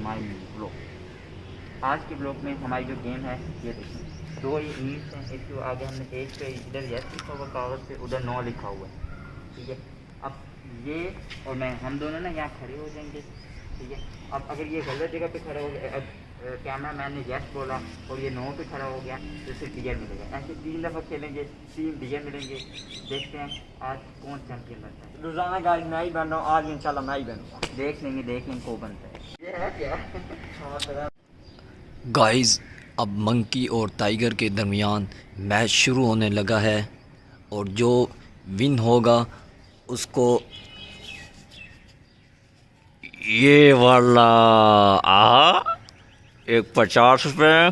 My new blog. आज के blog में हमारी जो गेम है ये देखिए, दो ये नीड्स हैं। इसके आगे हमने एक पे इधर यस लिखा हुआ कागज़ पे, उधर नो लिखा हुआ है, ठीक है। अब ये और मैं हम दोनों ना यहाँ खड़े हो जाएंगे, ठीक है। अब अगर ये गलत जगह पे खड़ा हो गया, अब कैमरा मैन ने यस बोला और ये नो पे खड़ा हो गया तो इसे डियर मिलेगा। ऐसे 3 दफ़ा खेलेंगे, 3 डियर मिलेंगे। देखते हैं आज कौन चैंपियन बनता है। रोजाना गाइस मैं ही बन रहा हूँ, आज इंशाल्लाह मैं ही बनूंगा। देख लेंगे कौन बनता है। ये है क्या गाइस, अब मंकी और टाइगर के दरमियान मैच शुरू होने लगा है और जो विन होगा उसको ये वाला एक 50 रुपये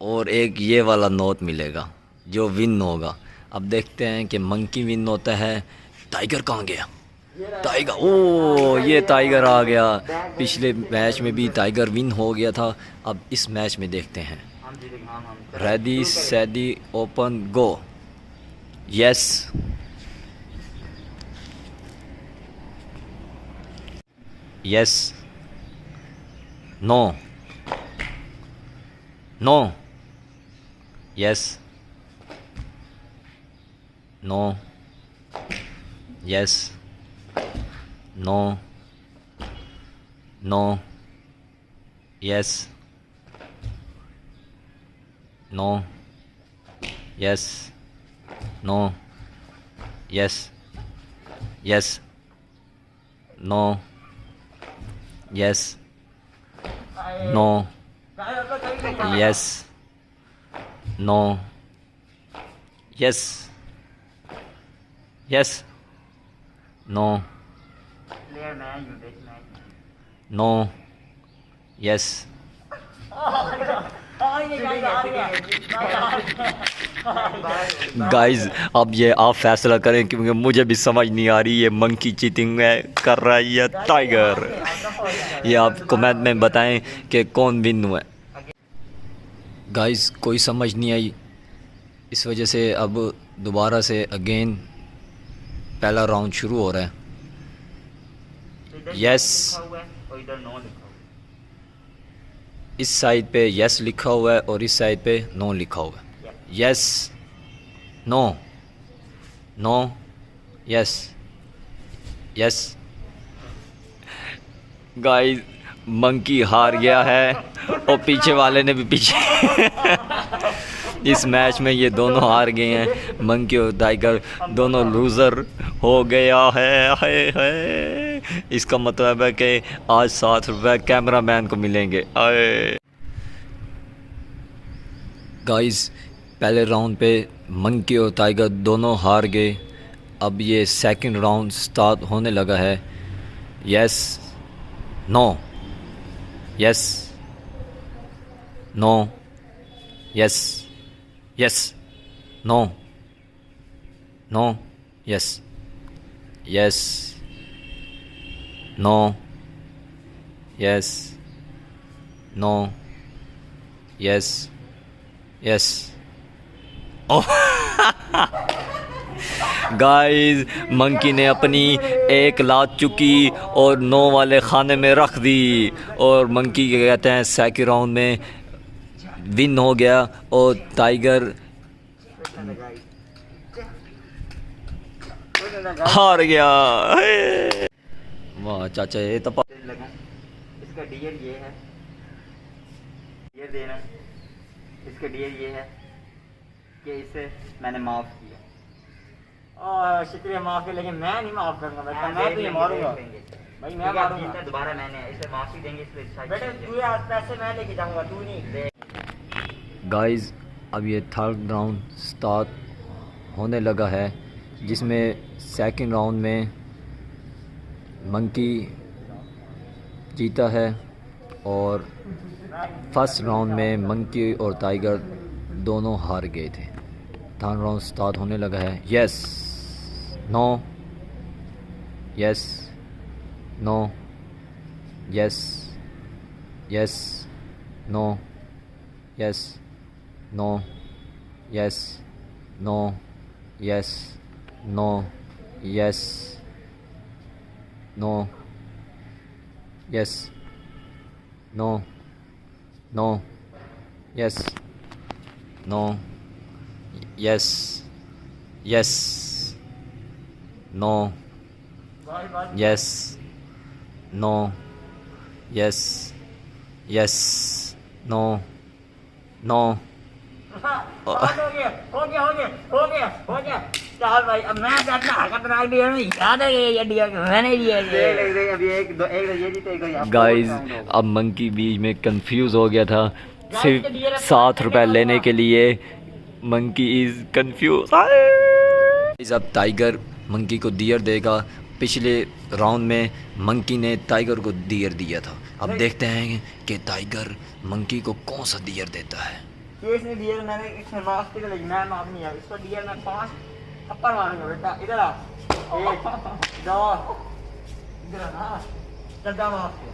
और एक ये वाला नोट मिलेगा जो विन होगा। अब देखते हैं कि मंकी विन होता है। टाइगर कहाँ गया? टाइगर, ओ ये टाइगर आ गया। पिछले मैच में भी टाइगर विन हो गया था। अब इस मैच में देखते हैं। Ready steady open go. Yes, yes, no, no, yes, no, yes, no, no, yes, no, yes, no, yes, yes, no, yes, no, yes, no, yes, yes, no, player man you देख match no, yes. Guys, अब ये आप फैसला करें क्योंकि मुझे भी समझ नहीं आ रही ये मंकी चीटिंग कर रहा है या टाइगर। ये आप कमेंट में बताएं कि कौन विन हुआ। गाइस, कोई समझ नहीं आई, इस वजह से अब दोबारा से अगेन पहला राउंड शुरू हो रहा है। यस, और इधर नो लिखा हुआ है। इस साइड पे यस लिखा हुआ है और इस साइड पे नो लिखा हुआ है। Yes, no, no, yes, yes. Guys, monkey हार गया है और पीछे वाले ने भी पीछे इस मैच में ये दोनों हार गए हैं। मंकी और टाइगर दोनों लूज़र हो गया है। हाय हाय, इसका मतलब है कि आज 7 रुपये कैमरा मैन को मिलेंगे। आए गाइस, पहले राउंड पे मंकी और टाइगर दोनों हार गए। अब ये सेकंड राउंड स्टार्ट होने लगा है। Yes, no, yes, no, yes, yes, no, no, yes, yes, no, yes, no, yes, yes. Oh guys, monkey ने अपनी एक लात चुकी और 9 वाले खाने में रख दी और मंकी के कहते हैं सेकंड राउंड में विन हो गया और टाइगर हार गया। वाह चाचा, ये तो लगा। इसका डियर ये है, ये देना। इसका डियर ये है कि इसे मैंने माफ़ किया। शुक्रिया माफी, लेकिन मैं नहीं माफ करूंगा बेटा, मैं तुझे मारूंगा भाई, मैं मारूंगा। दोबारा मैंने इसे माफ़ी देंगे इस बेटा तू आज पैसे मैं लेके जाऊंगा, तू नहीं। गाइस, अब ये थर्ड राउंड स्टार्ट होने लगा है जिसमें सेकंड राउंड में मंकी जीता है और फर्स्ट राउंड में मंकी और टाइगर दोनों हार गए थे। थर्ड राउंड स्टार्ट होने लगा है। Yes, no, yes, no, yes, yes, no, yes, no, yes, no, yes, no, yes, no, yes, no, no, yes, no, yes, yes, no, yes, no, yes, yes, no, no. हो गया हो गया हो गया हो गया हो गया। चल भाई अब मैं अपना खतरनाक डियर में याद है ये डियर मैंने दिया ये। अभी एक दो ये जीते एक दो गाइस अब मंकी बीच में कंफ्यूज हो गया था, सिर्फ 7 रुपए लेने के लिए मंकी इज कंफ्यूज। अब टाइगर मंकी को डियर देगा। पिछले राउंड में मंकी ने टाइगर को डियर दिया था। अब देखते हैं कि टाइगर मंकी को कौन सा डियर देता है। केस ने डियर मैंने इसमें माफ किया लेकिन मैं माफ नहीं है इसको डियर मैं 5 थप्पड़ मारूंगा बेटा। इधर आ 1 2 इधर आ ना चलता माफ किया।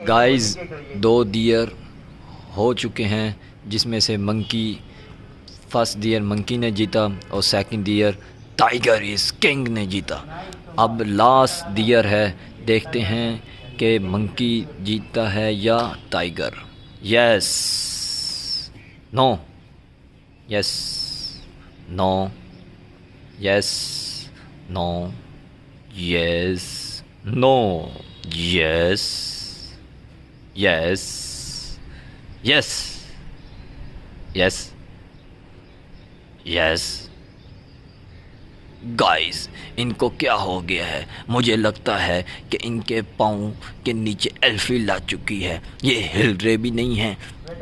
गाइस 2 डियर हो चुके हैं जिसमें से मंकी फर्स्ट डियर मंकी ने जीता और second dear tiger is king ने जीता। अब लास्ट डियर है, देखते हैं कि मंकी जीतता है या tiger. Yes no yes no yes no yes no yes yes yes yes yes. Guys इनको क्या हो गया है? मुझे लगता है कि इनके पाँव के नीचे एल्फी ला चुकी है, ये हिल रहे भी नहीं हैं।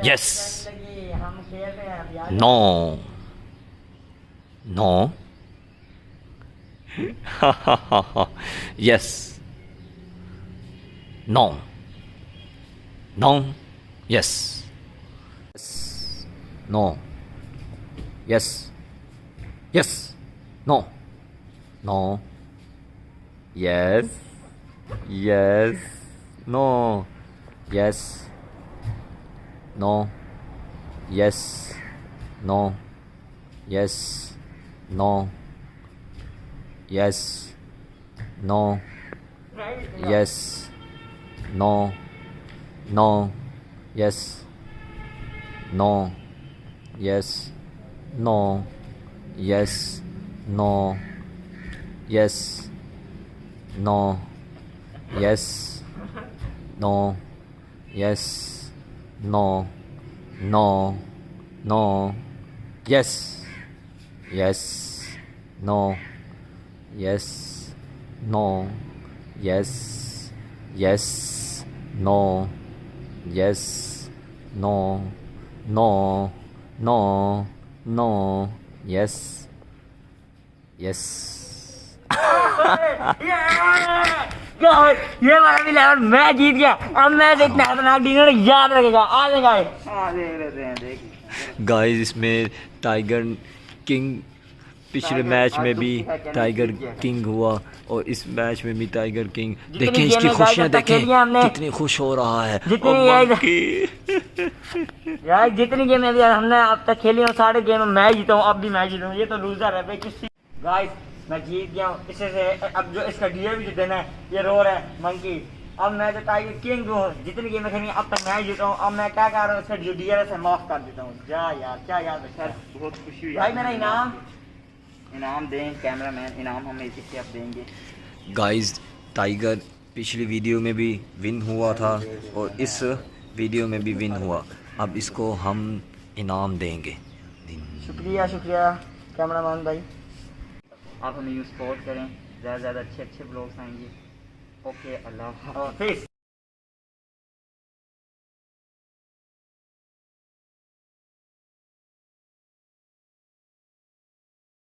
यस हम खेल रहे हैं अब यार। No no yes no no yes no yes yes no no yes yes no yes no yes no yes no yes no yes no no yes no yes no yes no yes no yes no yes no no no yes yes no yes no yes yes no yes no no no no yes yes ये वाला भी level मैं जीत गया। अब मैं देखना खतरनाक dinner याद रखेगा। आ जाएगा हाँ देख लेते हैं देख। गाइस इसमें टाइगर किंग पिछले मैच में भी टाइगर किंग हुआ और इस मैच में भी टाइगर किंग। देखें इसकी खुशियाँ, देखें कितनी खुश हो रहा है। यार जितनी गेम हमने अब तक खेली और सारे गेम मैं जीता हूँ, अब भी मैं जीता हूँ। ये तो लूजर है भाई किसी। गाइस मैं जीत गया हूँ इससे से। अब जो इसका डियर भी जो देना है ये रो रहा है मंकी। अब मैं जो टाइगर किंग हूँ, जितनी गेम खेली अब तक मैं जीता हूँ। अब मैं क्या कर रहा हूँ, इसका जो डियर है उसे माफ कर देता हूँ। जा यार क्या याद है सर, बहुत खुशी हुई भाई। मेरा इनाम दें कैमरामैन, इनाम हमें इसी आप देंगे। गाइस टाइगर पिछली वीडियो में भी विन हुआ था और इस वीडियो में भी विन हुआ। अब इसको हम इनाम देंगे। शुक्रिया शुक्रिया कैमरामैन भाई। आप हमें यूँ सपोर्ट करें, ज़्यादा से ज़्यादा अच्छे ब्लॉग्स आएंगे। ओके अल्लाह हाफ़िज़।